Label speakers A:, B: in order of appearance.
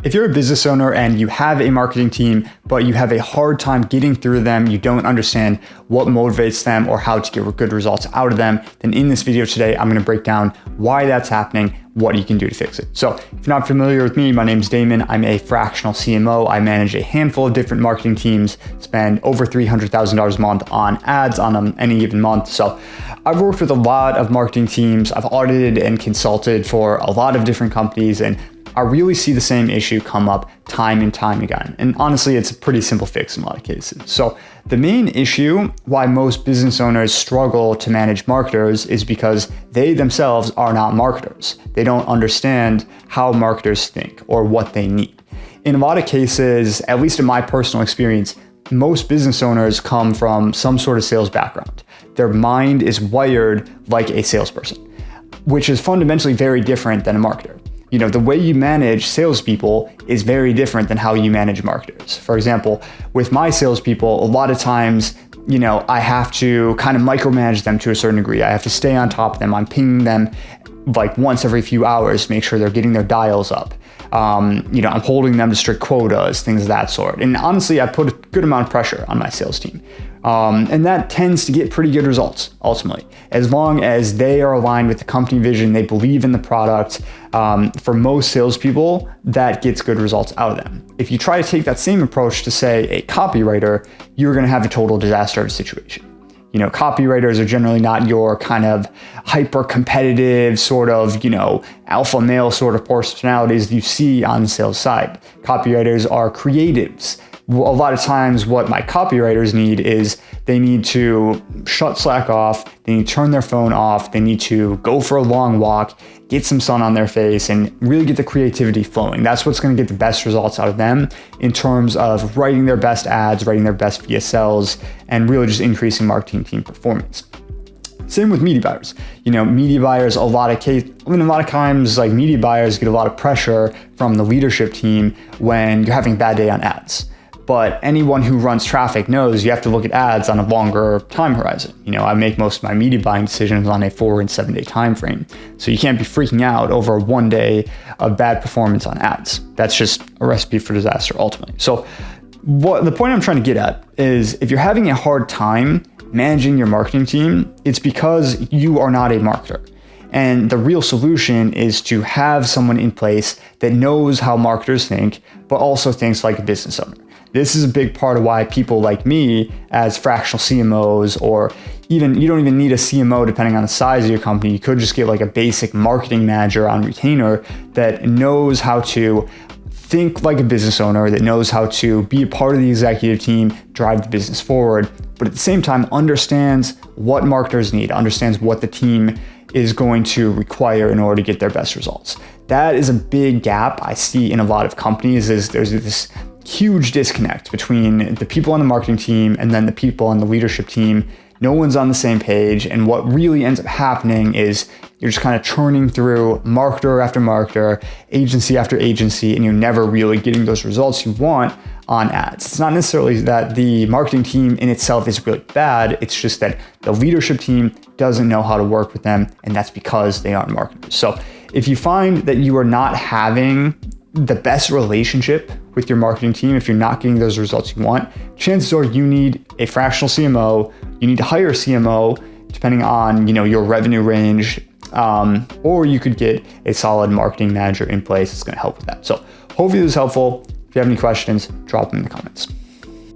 A: If you're a business owner and you have a marketing team, but you have a hard time getting through them, you don't understand what motivates them or how to get good results out of them, then in this video today, I'm going to break down why that's happening, what you can do to fix it. So if you're not familiar with me, my name's Damon. I'm a fractional CMO. I manage a handful of different marketing teams, spend over $300,000 a month on ads on any given month. So I've worked with a lot of marketing teams. I've audited and consulted for a lot of different companies, and I really see the same issue come up time and time again. And honestly, it's a pretty simple fix in a lot of cases. So the main issue why most business owners struggle to manage marketers is because they themselves are not marketers. They don't understand how marketers think or what they need. In a lot of cases, at least in my personal experience, most business owners come from some sort of sales background. Their mind is wired like a salesperson, which is fundamentally very different than a marketer. You know, the way you manage salespeople is very different than how you manage marketers. For example, with my salespeople, a lot of times, I have to kind of micromanage them to a certain degree. I have to stay on top of them. I'm pinging them like once every few hours to make sure they're getting their dials up. I'm holding them to strict quotas, things of that sort. And honestly, I put a good amount of pressure on my sales team. And that tends to get pretty good results, ultimately. As long as they are aligned with the company vision, they believe in the product, for most salespeople, that gets good results out of them. If you try to take that same approach to, say, a copywriter, you're going to have a total disaster of a situation. Copywriters are generally not your kind of hyper-competitive sort of, alpha male sort of personalities you see on the sales side. Copywriters are creatives. A lot of times what my copywriters need is they need to shut Slack off, they need to turn their phone off, they need to go for a long walk, get some sun on their face, and really get the creativity flowing. That's what's going to get the best results out of them in terms of writing their best ads, writing their best VSLs, and really just increasing marketing team performance. Same with media buyers. Media buyers, a lot of times, like media buyers get a lot of pressure from the leadership team when you're having a bad day on ads. But anyone who runs traffic knows you have to look at ads on a longer time horizon. I make most of my media buying decisions on a 4 and 7 day time frame. So you can't be freaking out over 1 day of bad performance on ads. That's just a recipe for disaster ultimately. So the point I'm trying to get at is if you're having a hard time managing your marketing team, it's because you are not a marketer. And the real solution is to have someone in place that knows how marketers think, but also thinks like a business owner. This is a big part of why people like me as fractional CMOs, or even you don't even need a CMO depending on the size of your company. You could just get like a basic marketing manager on retainer that knows how to think like a business owner, that knows how to be a part of the executive team, drive the business forward, but at the same time understands what marketers need, understands what the team is going to require in order to get their best results. That is a big gap I see in a lot of companies. Is there's this huge disconnect between the people on the marketing team and then the people on the leadership team. No one's on the same page. And what really ends up happening is you're just kind of churning through marketer after marketer, agency after agency, and you're never really getting those results you want on ads. It's not necessarily that the marketing team in itself is really bad. It's just that the leadership team doesn't know how to work with them. And that's because they aren't marketers. So if you find that you are not having the best relationship with your marketing team, if you're not getting those results you want, chances are you need a fractional CMO, you need to hire a CMO depending on your revenue range, or you could get a solid marketing manager in place that's going to help with that. So hopefully this is helpful. If you have any questions, drop them in the comments.